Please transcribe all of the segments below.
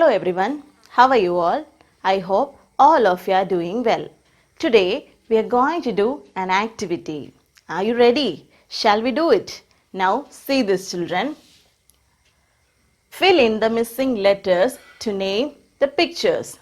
Hello everyone, how are you all? I hope all of you are doing well. Today we are going to do an activity. Are you ready? Shall we do it? Now see this children. Fill in the missing letters to name the pictures.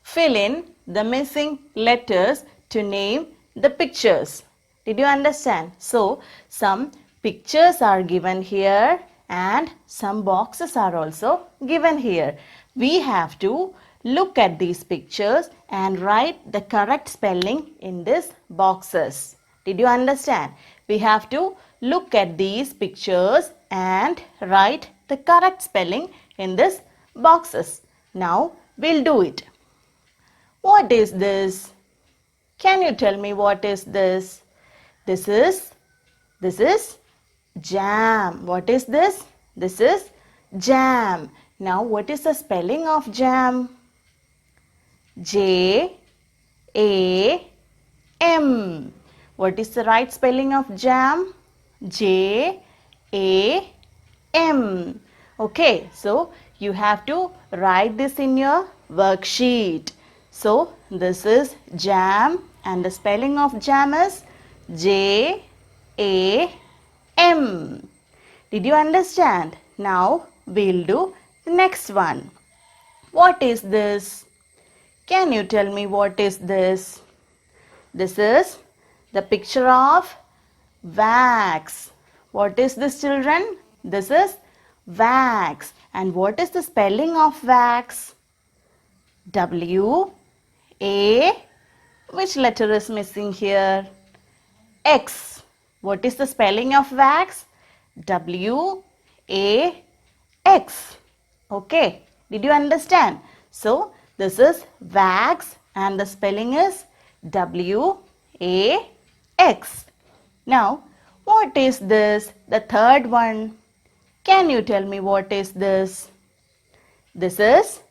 Fill in the missing letters to name the pictures. Did you understand? So, some pictures are given here and some boxes are also given here. We have to look at these pictures and write the correct spelling in these boxes. Did you understand? We have to look at these pictures and write the correct spelling in these boxes. Now, we'll do it. What is this? Can you tell me what is this? This is jam. What is this? This is jam. Now what is the spelling of jam? J A M. What is the right spelling of jam? J A M. Okay, so you have to write this in your worksheet. So this is jam and the spelling of jam is J A M. Did you understand? Now we'll do the next one. What is this? Can you tell me what is this? This is the picture of wax. What is this, children? This is wax. And what is the spelling of wax? W A. Which letter is missing here? X. What is the spelling of wax? W A X. Okay. Did you understand? So this is wax and the spelling is W A X. Now what is this? The third one. Can you tell me what is this? This is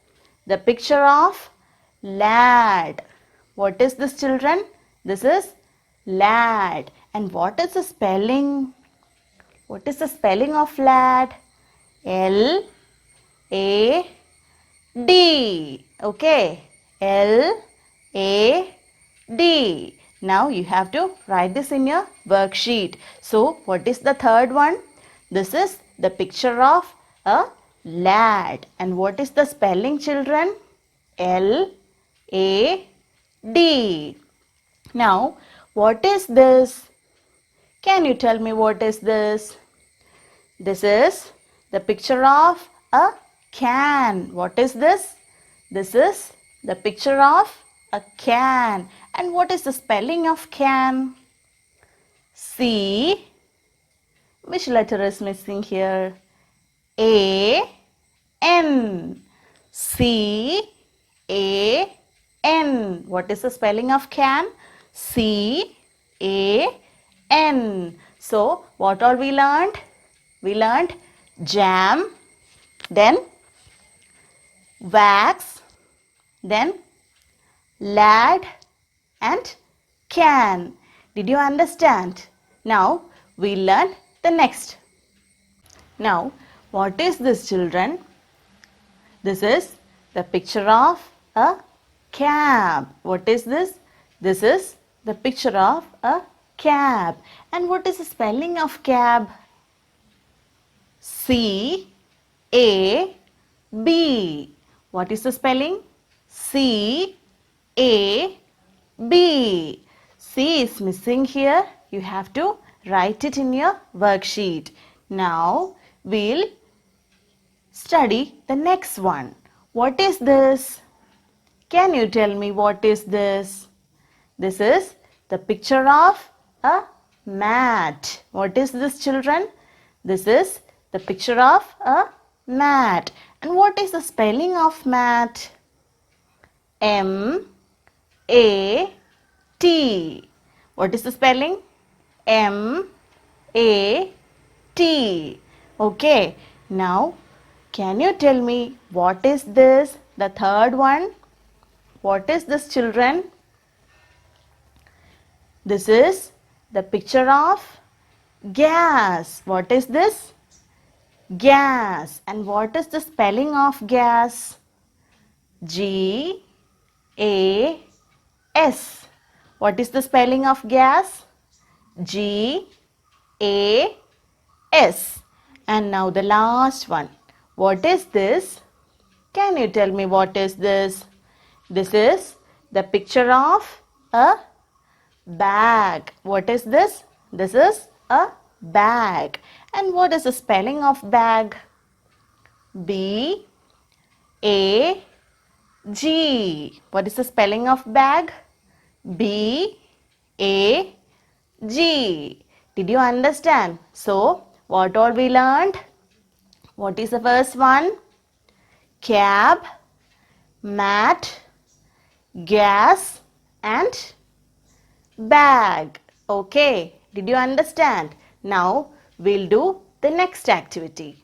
the picture of lad. What is this, children? This is lad. And what is the spelling? What is the spelling of lad? L A D. Okay. L A D. Now you have to write this in your worksheet. So what is the third one? This is the picture of a lad. And what is the spelling, children? L A D. Now what is this? Can you tell me what is this? This is the picture of a can. What is this? This is the picture of a can. And what is the spelling of can? C. Which letter is missing here? A N. C A N. What is the spelling of can? C A N. So what all we learned? We learned jam, then wax, then lad and can. Did you understand? Now we learn the next. Now what is this, children? This is the picture of a cab. What is this? This is the picture of a cab. And what is the spelling of cab? C A B. What is the spelling? C A B. C is missing here. You have to write it in your worksheet. Now we'll study the next one. What is this? Can you tell me what is this? This is the picture of a mat. What is this, children? This is the picture of a mat. And what is the spelling of mat? M A T. What is the spelling? M A T. Okay. Now, can you tell me what is this? The third one. What is this, children? This is the picture of gas. What is this? Gas. And what is the spelling of gas? G A S. What is the spelling of gas? G A S. And now the last one. What is this? Can you tell me what is this? This is the picture of a bag. What is this? This is a bag. And what is the spelling of bag? B A G. What is the spelling of bag? B A G. Did you understand? So, what all we learned? What is the first one? Cab, mat, gas and bag. Okay, did you understand? Now, we'll do the next activity.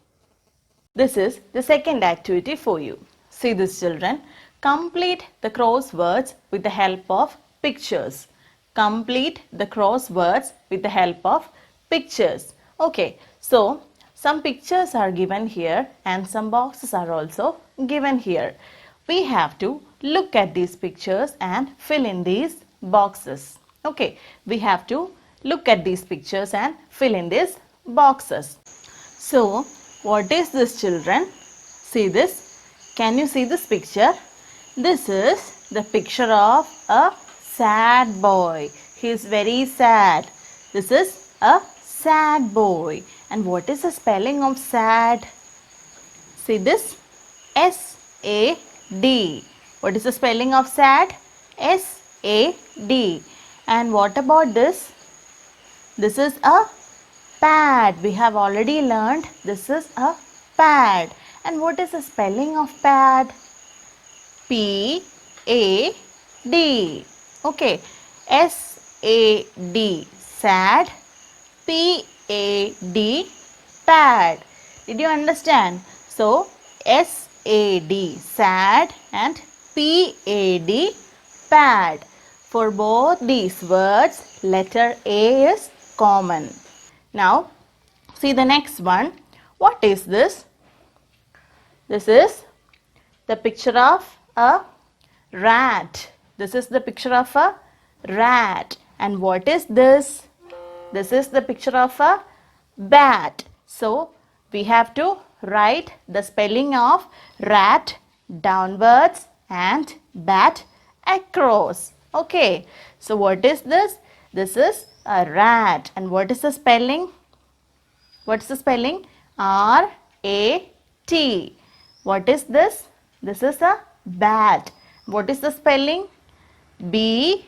This is the second activity for you. See this, children. Complete the crosswords with the help of pictures. Complete the crosswords with the help of pictures. Okay, so some pictures are given here and some boxes are also given here. We have to look at these pictures and fill in these boxes. Okay, we have to look at these pictures and fill in these boxes. So, what is this, children? See this. Can you see this picture? This is the picture of a sad boy. He is very sad. This is a sad boy. And what is the spelling of sad? See this? S-A-D. What is the spelling of sad? S-A-D. And what about this? This is a pad. We have already learned this is a pad. And what is the spelling of pad? P-A-D. Okay. S-A-D. Sad. P-A-D. Pad. Did you understand? So, S-A-D. Sad and P-A-D. Pad. For both these words, letter A is common. Now, see the next one. What is this? This is the picture of a rat. This is the picture of a rat. And what is this? This is the picture of a bat. So, we have to write the spelling of rat downwards and bat across. Okay. So, what is this? This is a rat. And what is the spelling? What's the spelling? R-A-T. What is this? This is a bat. What is the spelling? B-A-T.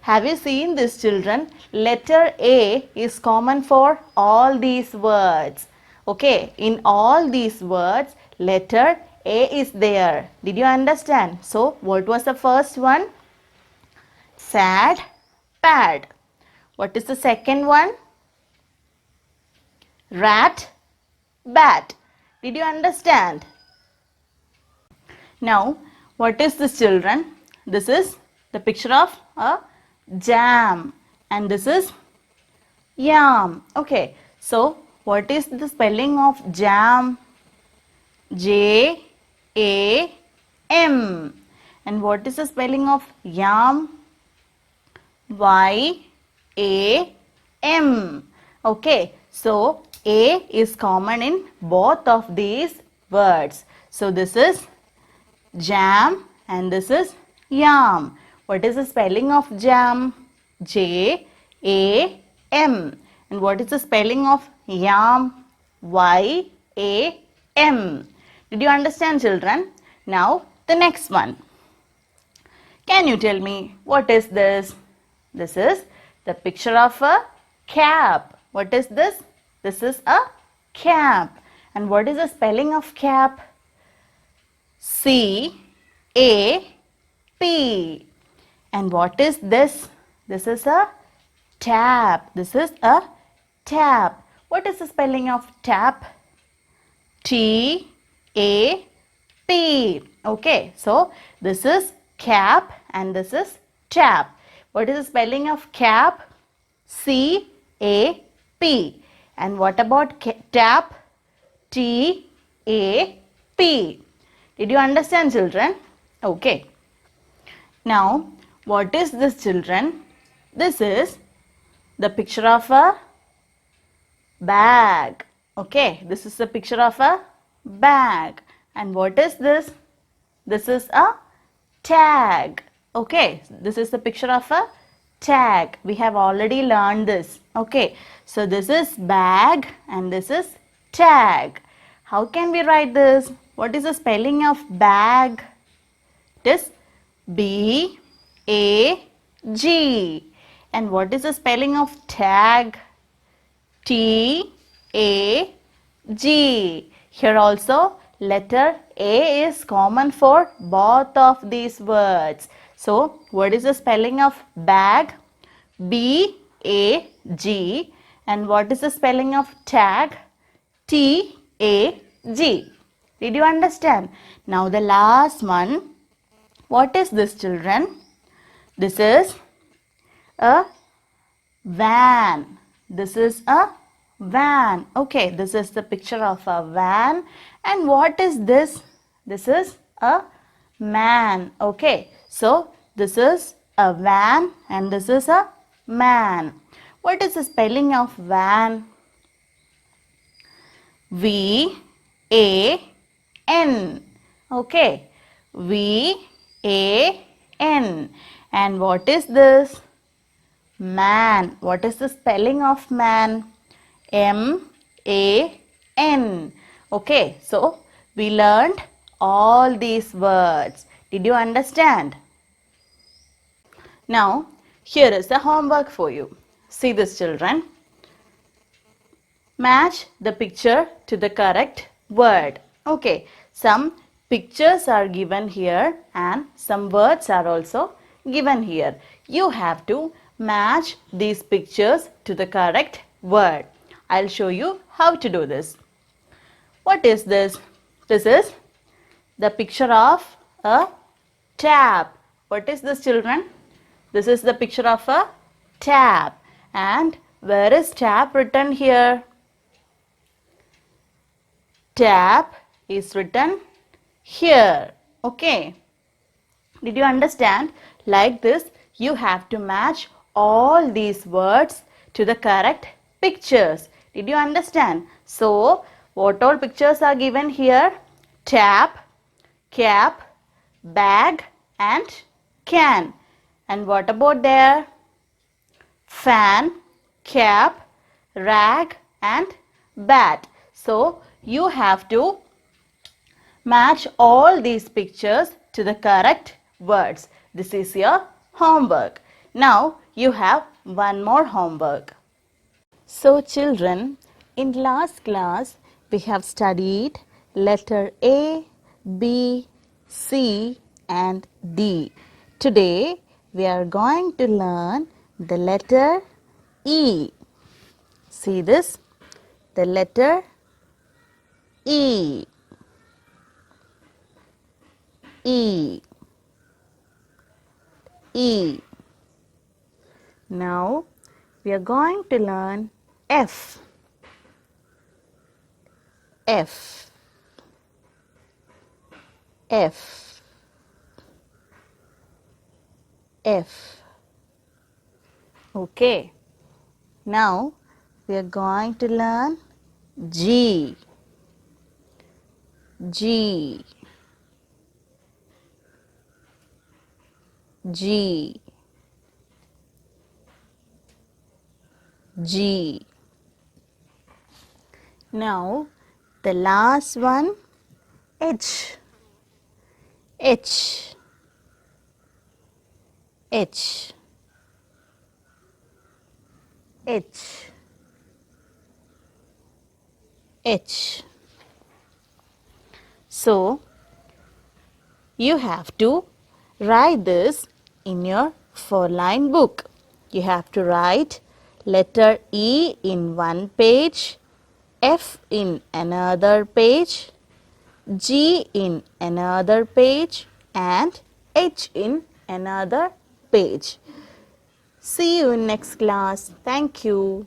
Have you seen this, children? Letter A is common for all these words. Okay, in all these words, letter A is there. Did you understand? So, what was the first one? Sad, pad. What is the second one? Rat, bat. Did you understand? Now, what is this, children? This is the picture of a jam and this is yam. Okay, so what is the spelling of jam? J-A-M. And what is the spelling of yam? Y-A-M. Okay, so A is common in both of these words. So this is jam and this is yam. What is the spelling of jam? J-A-M. And what is the spelling of yam? Y-A-M. Did you understand, children? Now the next one. Can you tell me what is this? This is the picture of a cap. What is this? This is a cap. And what is the spelling of cap? C-A-P. And what is this? This is a tap. This is a tap. What is the spelling of tap? T-A-P. Okay, so this is cap and this is tap. What is the spelling of cap? C-A-P. And what about tap? T-A-P. Did you understand, children? Okay. Now, what is this, children? This is the picture of a bag. Okay, this is the picture of a bag. And what is this? This is a tag. Okay, this is the picture of a tag. We have already learned this. Okay, so this is bag and this is tag. How can we write this? What is the spelling of bag? It is B-A-G. And what is the spelling of tag? T-A-G. Here also letter A is common for both of these words. So, what is the spelling of bag? B-A-G. And what is the spelling of tag? T-A-G. Did you understand? Now the last one. What is this, children? This is a van. This is a van. Okay, this is the picture of a van. And what is this? This is a man. Okay, so this is a van and this is a man. What is the spelling of van? V-A-N. Okay, V-A-N. And what is this? Man. What is the spelling of man? M-A-N. Okay, so we learned all these words. Did you understand? Now, here is the homework for you. See this, children. Match the picture to the correct word. Okay, some pictures are given here and some words are also given here. You have to match these pictures to the correct word. I'll show you how to do this. What is this? This is the picture of a tap. What is this, children? This is the picture of a tap. And where is tap written here? Tap is written here. Okay. Did you understand? Like this, you have to match all these words to the correct pictures. Did you understand? So, what all pictures are given here? Tap, cap, bag and can. And what about there? Fan, cap, rag and bat. So, you have to match all these pictures to the correct words. This is your homework. Now, you have one more homework. So, children, in last class, we have studied letter A, B, C and D. Today, we are going to learn the letter E. See this? The letter E. E. E. Now, we are going to learn F. F. F. F. Okay. Now, we are going to learn G. G. G. G. Now, the last one, H. H. H. H. H. So, you have to write this in your 4-line book. You have to write letter E in one page, F in another page, G in another page and H in another page. See you in next class. Thank you.